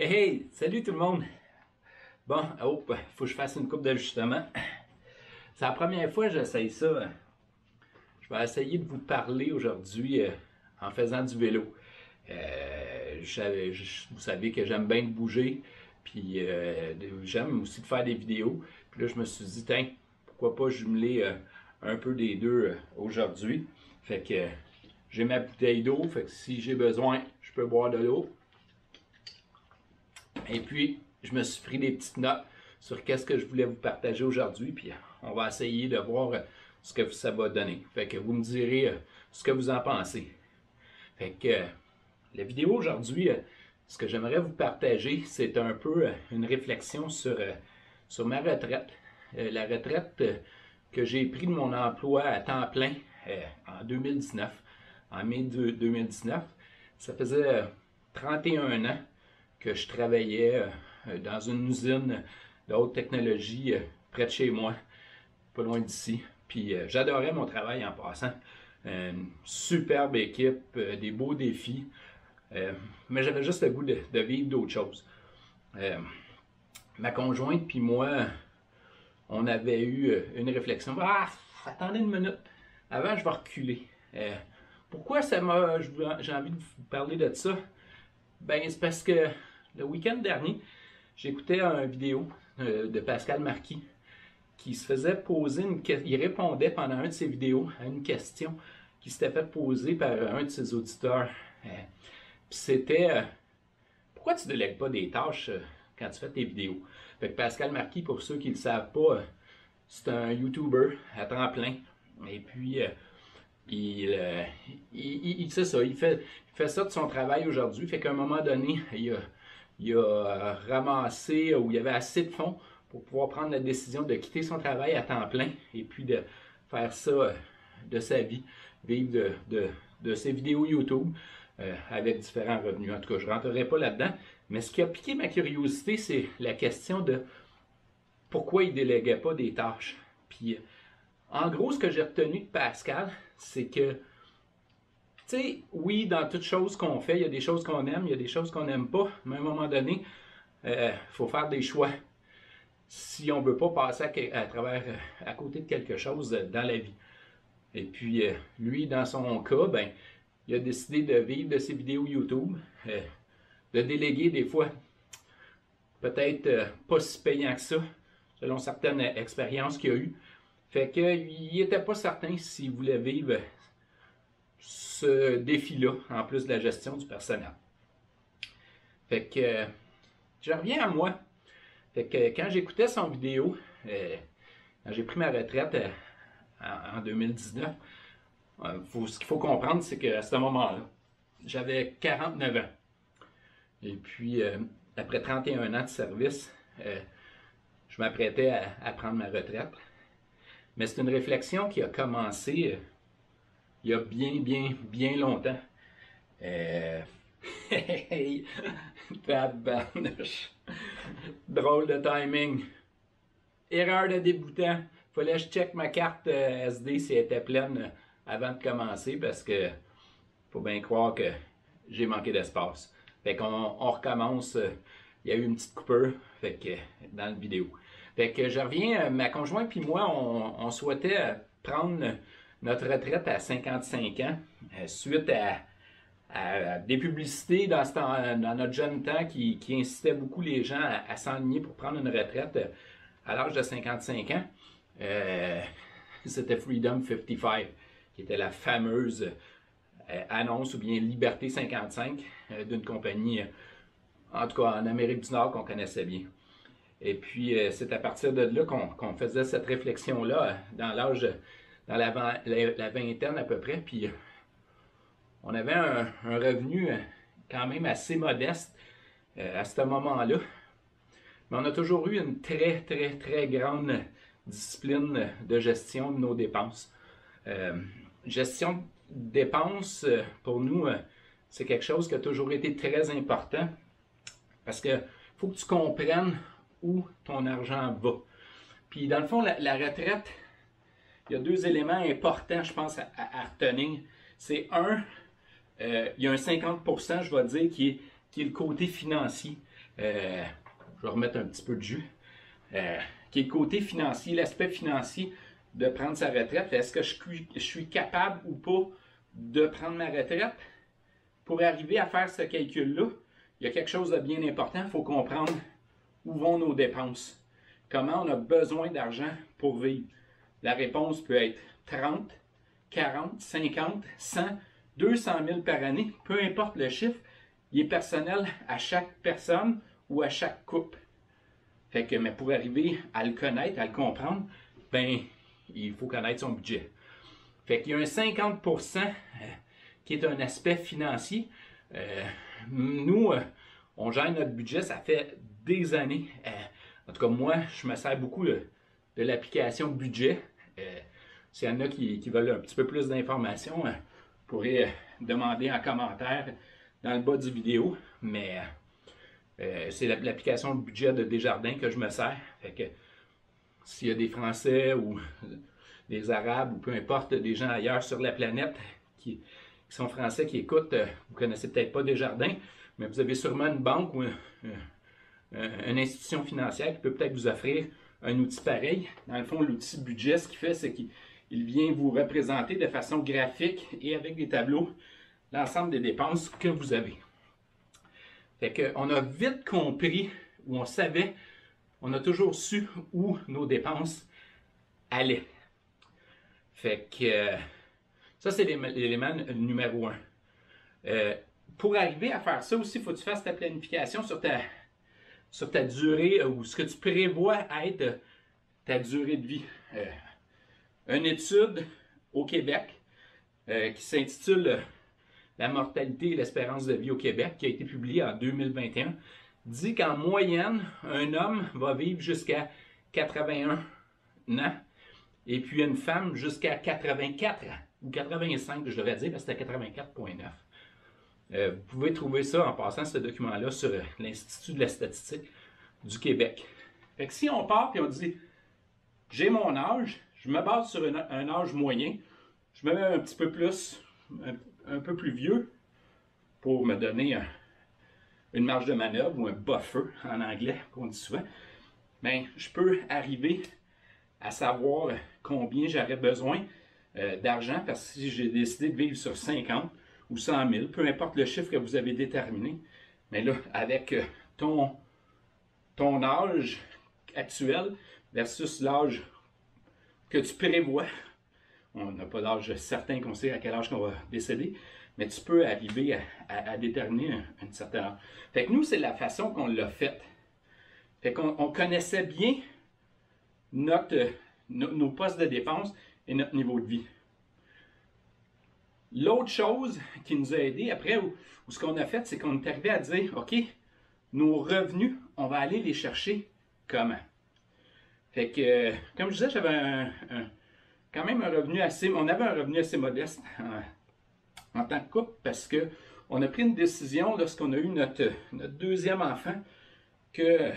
Hey, salut tout le monde! Bon, faut que je fasse une coupe d'ajustement. C'est la première fois que j'essaye ça. Je vais essayer de vous parler aujourd'hui en faisant du vélo. Vous savez que j'aime bien bouger, puis j'aime aussi de faire des vidéos. Puis là, je me suis dit, tiens, pourquoi pas jumeler un peu des deux aujourd'hui. Fait que j'ai ma bouteille d'eau, fait que si j'ai besoin, je peux boire de l'eau. Et puis, je me suis pris des petites notes sur qu'est-ce que je voulais vous partager aujourd'hui, puis on va essayer de voir ce que ça va donner. Fait que vous me direz ce que vous en pensez. Fait que la vidéo aujourd'hui, ce que j'aimerais vous partager, c'est un peu une réflexion sur ma retraite. La retraite que j'ai prise de mon emploi à temps plein en 2019, en mai 2019. Ça faisait 31 ans que je travaillais dans une usine de haute technologie près de chez moi, pas loin d'ici. Puis j'adorais mon travail en passant. Une superbe équipe, des beaux défis. Mais j'avais juste le goût de vivre d'autres choses. Ma conjointe puis moi, on avait eu une réflexion. Ah, attendez une minute. Avant, je vais reculer. Pourquoi j'ai envie de vous parler de ça? Ben, c'est parce que le week-end dernier, j'écoutais une vidéo de Pascal Marquis qui se faisait poser il répondait pendant une de ses vidéos à une question qui s'était fait poser par un de ses auditeurs. Puis c'était pourquoi tu ne délègues pas des tâches quand tu fais tes vidéos? Fait que Pascal Marquis, pour ceux qui ne le savent pas, c'est un YouTuber à temps plein. Et puis c'est ça, il fait ça de son travail aujourd'hui. Fait qu'à un moment donné, il a ramassé où il y avait assez de fonds pour pouvoir prendre la décision de quitter son travail à temps plein et puis de faire ça de sa vie, vivre de ses vidéos YouTube avec différents revenus. En tout cas, je ne rentrerai pas là-dedans. Mais ce qui a piqué ma curiosité, c'est la question de pourquoi il ne déléguait pas des tâches. Puis, en gros, ce que j'ai retenu de Pascal, c'est que, tu sais, oui, dans toutes choses qu'on fait, il y a des choses qu'on aime, il y a des choses qu'on n'aime pas, mais à un moment donné, faut faire des choix. Si on ne veut pas passer à côté de quelque chose dans la vie. Et puis, lui, dans son cas, ben, il a décidé de vivre de ses vidéos YouTube, de déléguer des fois, peut-être pas si payant que ça, selon certaines expériences qu'il a eues. Fait qu'il n'était pas certain s'il voulait vivre ce défi-là, en plus de la gestion du personnel. Fait que je reviens à moi. Fait que quand j'écoutais son vidéo, quand j'ai pris ma retraite en 2019, ce qu'il faut comprendre, c'est qu'à ce moment-là, j'avais 49 ans. Et puis, après 31 ans de service, je m'apprêtais à prendre ma retraite. Mais c'est une réflexion qui a commencé il y a bien longtemps. Tabarnouche. Drôle de timing. Erreur de débutant. Fallait que je check ma carte SD si elle était pleine avant de commencer parce que faut bien croire que j'ai manqué d'espace. Fait qu'on recommence. Il y a eu une petite coupure fait que, dans la vidéo. Fait que je reviens, ma conjointe puis moi, on souhaitait prendre notre retraite à 55 ans suite à des publicités dans notre jeune temps qui incitaient beaucoup les gens à s'enligner pour prendre une retraite à l'âge de 55 ans. C'était Freedom 55, qui était la fameuse annonce ou bien Liberté 55 d'une compagnie, en tout cas en Amérique du Nord, qu'on connaissait bien. Et puis, c'est à partir de là qu'on faisait cette réflexion-là dans la vingtaine à peu près. Puis, on avait un revenu quand même assez modeste à ce moment-là. Mais on a toujours eu une très grande discipline de gestion de nos dépenses. Gestion de dépenses, pour nous, c'est quelque chose qui a toujours été très important parce que faut que tu comprennes où ton argent va. Puis dans le fond, la retraite, il y a deux éléments importants, je pense, à retenir. C'est il y a un 50%, je vais dire, qui est le côté financier. Je vais remettre un petit peu de jus. Qui est le côté financier, l'aspect financier de prendre sa retraite. Est-ce que je suis capable ou pas de prendre ma retraite? Pour arriver à faire ce calcul-là, il y a quelque chose de bien important. Il faut comprendre où vont nos dépenses. Comment on a besoin d'argent pour vivre. La réponse peut être 30, 40, 50, 100, 200 000 par année. Peu importe le chiffre, il est personnel à chaque personne ou à chaque couple. Fait que, mais pour arriver à le connaître, à le comprendre, ben, il faut connaître son budget. Fait qu'il y a un 50% qui est un aspect financier. Nous, on gère notre budget, ça fait des années. En tout cas, moi, je me sers beaucoup de l'application budget. S'il y en a qui veulent un petit peu plus d'informations, vous pourrez demander en commentaire dans le bas du vidéo. Mais c'est l'application budget de Desjardins que je me sers. Fait que s'il y a des Français ou des Arabes ou peu importe, des gens ailleurs sur la planète qui sont français qui écoutent, vous ne connaissez peut-être pas Desjardins, mais vous avez sûrement une banque ou une institution financière qui peut peut-être vous offrir un outil pareil. Dans le fond, l'outil budget, ce qu'il fait, c'est qu'il vient vous représenter de façon graphique et avec des tableaux l'ensemble des dépenses que vous avez. Fait qu'on a vite compris, ou on savait, on a toujours su où nos dépenses allaient. Fait que ça, c'est l'élément numéro 1. Pour arriver à faire ça aussi, il faut que tu fasses ta planification sur ta durée ou ce que tu prévois être ta durée de vie. Une étude au Québec qui s'intitule La mortalité et l'espérance de vie au Québec, qui a été publiée en 2021, dit qu'en moyenne, un homme va vivre jusqu'à 81 ans et puis une femme jusqu'à 84 ans, ou 85 je devrais dire, parce que c'était 84,9. Vous pouvez trouver ça en passant ce document-là sur l'Institut de la statistique du Québec. Fait que si on part et on dit j'ai mon âge, je me base sur un âge moyen, je me mets un petit peu plus, un peu plus vieux pour me donner une marge de manœuvre ou un buffer en anglais qu'on dit souvent, bien, je peux arriver à savoir combien j'aurais besoin d'argent parce que si j'ai décidé de vivre sur 50 ou 100 000, peu importe le chiffre que vous avez déterminé, mais là, avec ton âge actuel versus l'âge que tu prévois, on n'a pas d'âge certain qu'on sait à quel âge qu'on va décéder, mais tu peux arriver à déterminer un certain âge. Fait que nous, c'est la façon qu'on l'a fait. Fait qu'on connaissait bien nos postes de dépenses et notre niveau de vie. L'autre chose qui nous a aidé après, ou ce qu'on a fait, c'est qu'on est arrivé à dire, OK, nos revenus, on va aller les chercher comment? Fait que, comme je disais, j'avais quand même un revenu on avait un revenu assez modeste en tant que couple parce qu'on a pris une décision lorsqu'on a eu notre deuxième enfant que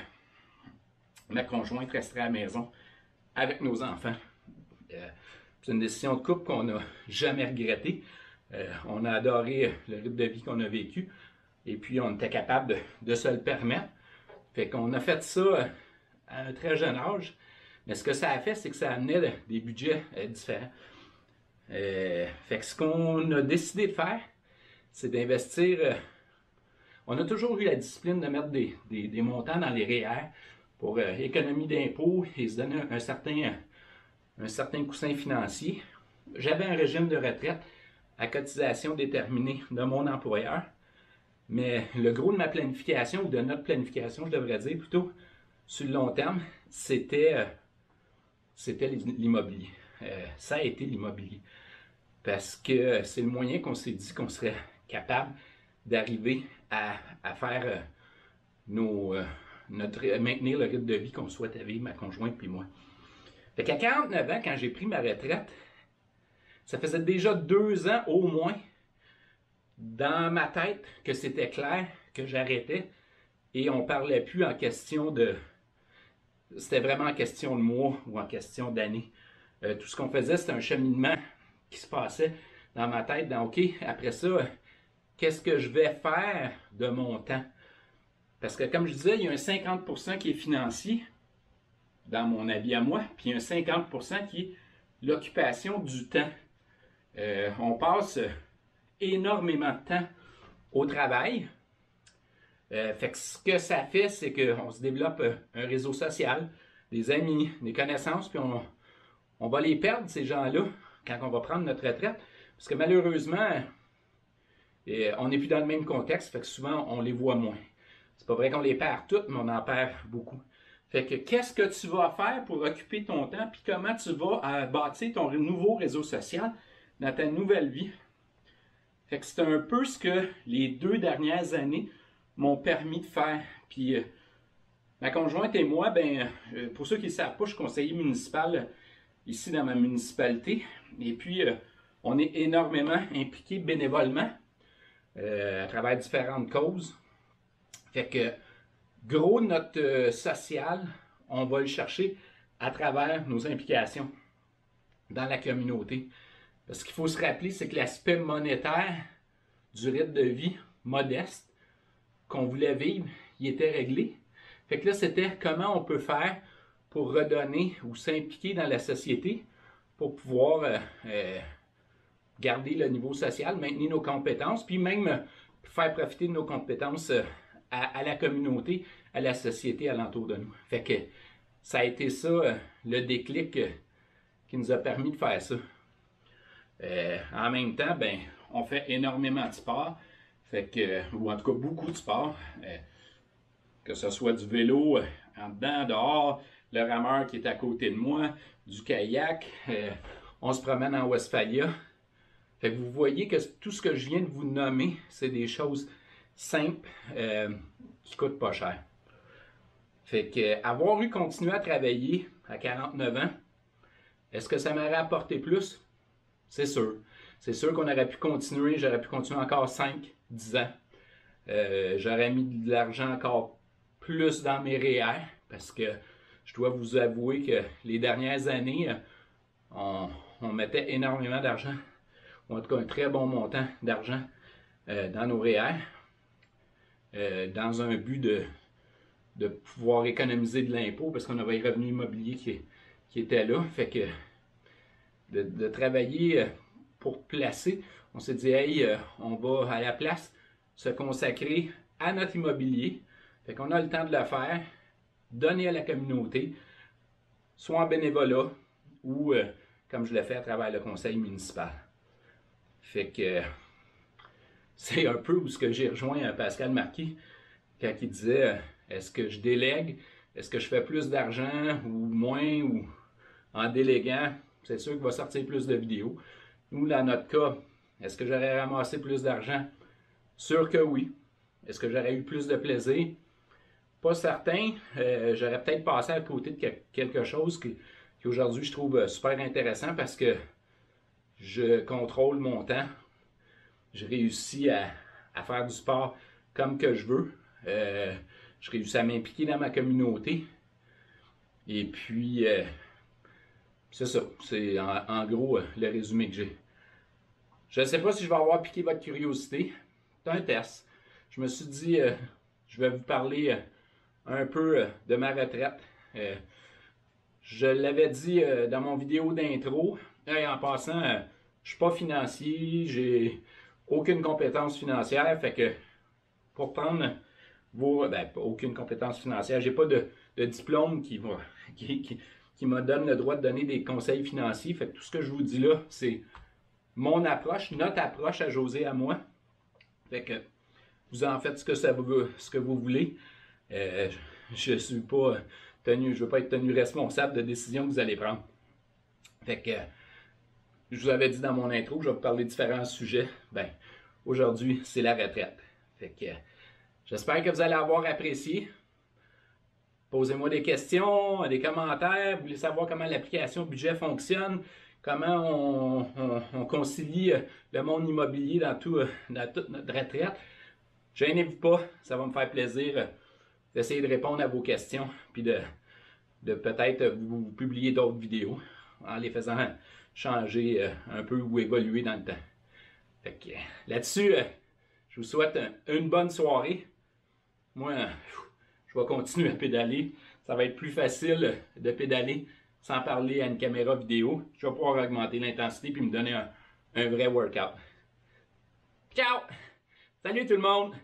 ma conjointe resterait à la maison avec nos enfants. C'est une décision de couple qu'on n'a jamais regrettée. On a adoré le rythme de vie qu'on a vécu et puis on était capable de se le permettre. Fait qu'on a fait ça à un très jeune âge. Mais ce que ça a fait, c'est que ça amenait des budgets différents. Fait que ce qu'on a décidé de faire, c'est d'investir. On a toujours eu la discipline de mettre des montants dans les REER pour économie d'impôts et se donner un certain coussin financier. J'avais un régime de retraite à cotisation déterminée de mon employeur. Mais le gros de ma planification, ou de notre planification, je devrais dire plutôt, sur le long terme, c'était l'immobilier. Ça a été l'immobilier. Parce que c'est le moyen qu'on s'est dit qu'on serait capable d'arriver à faire maintenir le rythme de vie qu'on souhaitait vivre, ma conjointe et moi. Fait qu'à 49 ans, quand j'ai pris ma retraite, ça faisait déjà 2 ans au moins dans ma tête que c'était clair que j'arrêtais et on parlait plus en question de... C'était vraiment en question de mois ou en question d'années. Tout ce qu'on faisait, c'était un cheminement qui se passait dans ma tête. OK, après ça, qu'est-ce que je vais faire de mon temps? Parce que comme je disais, il y a un 50% qui est financier dans mon avis à moi, puis il y a un 50% qui est l'occupation du temps. On passe énormément de temps au travail. Fait que ce que ça fait, c'est qu'on se développe un réseau social, des amis, des connaissances, puis on va les perdre, ces gens-là, quand on va prendre notre retraite. Parce que malheureusement, on n'est plus dans le même contexte, fait que souvent, on les voit moins. C'est pas vrai qu'on les perd toutes, mais on en perd beaucoup. Fait que qu'est-ce que tu vas faire pour occuper ton temps, puis comment tu vas bâtir ton nouveau réseau social dans ta nouvelle vie? Fait que c'est un peu ce que les 2 dernières années m'ont permis de faire. Puis ma conjointe et moi, pour ceux qui ne savent pas, je suis conseiller municipal ici dans ma municipalité. Et puis, on est énormément impliqués bénévolement à travers différentes causes. Fait que, gros, notre social, on va le chercher à travers nos implications dans la communauté. Parce qu'il faut se rappeler, c'est que l'aspect monétaire du rythme de vie modeste qu'on voulait vivre, il était réglé. Fait que là, c'était comment on peut faire pour redonner ou s'impliquer dans la société pour pouvoir garder le niveau social, maintenir nos compétences, puis même faire profiter de nos compétences à la communauté, à la société alentour de nous. Fait que ça a été ça, le déclic qui nous a permis de faire ça. En même temps, on fait énormément de sport, fait que, ou en tout cas beaucoup de sport, que ce soit du vélo en dedans, dehors, le rameur qui est à côté de moi, du kayak, on se promène en Westphalia. Fait que vous voyez que tout ce que je viens de vous nommer, c'est des choses simples qui coûtent pas cher. Fait que avoir continué à travailler à 49 ans, est-ce que ça m'aurait apporté plus? C'est sûr. C'est sûr qu'on aurait pu continuer, j'aurais pu continuer encore 5, 10 ans. J'aurais mis de l'argent encore plus dans mes REER parce que je dois vous avouer que les dernières années, on mettait énormément d'argent, ou en tout cas un très bon montant d'argent dans nos REER, dans un but de pouvoir économiser de l'impôt parce qu'on avait les revenus immobiliers qui étaient là. Fait que de travailler pour placer, on s'est dit, hey, on va à la place se consacrer à notre immobilier. Fait qu'on a le temps de le faire, donner à la communauté, soit en bénévolat ou comme je l'ai fait à travers le conseil municipal. Fait que c'est un peu où ce que j'ai rejoint Pascal Marquis quand il disait est-ce que je délègue, est-ce que je fais plus d'argent ou moins, ou en déléguant, c'est sûr qu'il va sortir plus de vidéos. Nous, dans notre cas, est-ce que j'aurais ramassé plus d'argent? Sûr que oui. Est-ce que j'aurais eu plus de plaisir? Pas certain. J'aurais peut-être passé à côté de quelque chose qui aujourd'hui je trouve super intéressant parce que je contrôle mon temps. Je réussis à faire du sport comme que je veux. Je réussis à m'impliquer dans ma communauté. Et puis, c'est ça. C'est en gros le résumé que j'ai. Je ne sais pas si je vais avoir piqué votre curiosité. C'est un test. Je me suis dit, je vais vous parler un peu de ma retraite. Je l'avais dit dans mon vidéo d'intro. En passant, je ne suis pas financier, j'ai aucune compétence financière. Fait que pour prendre aucune compétence financière, j'ai pas de diplôme qui me donne le droit de donner des conseils financiers. Fait que tout ce que je vous dis là, c'est mon approche, notre approche à José, à moi. Fait que vous en faites ce que vous voulez. Je suis pas tenu, je veux pas être tenu responsable de décisions que vous allez prendre. Fait que je vous avais dit dans mon intro que je vais vous parler de différents sujets. Aujourd'hui, c'est la retraite. Fait que j'espère que vous allez avoir apprécié. Posez-moi des questions, des commentaires. Vous voulez savoir comment l'application budget fonctionne, comment on concilie le monde immobilier dans toute notre retraite. Gênez-vous pas, ça va me faire plaisir d'essayer de répondre à vos questions, puis de peut-être vous publier d'autres vidéos en les faisant changer un peu ou évoluer dans le temps. Fait que là-dessus, je vous souhaite une bonne soirée. moi, je vais continuer à pédaler. Ça va être plus facile de pédaler sans parler à une caméra vidéo. Je vais pouvoir augmenter l'intensité puis me donner un vrai workout. Ciao! Salut tout le monde!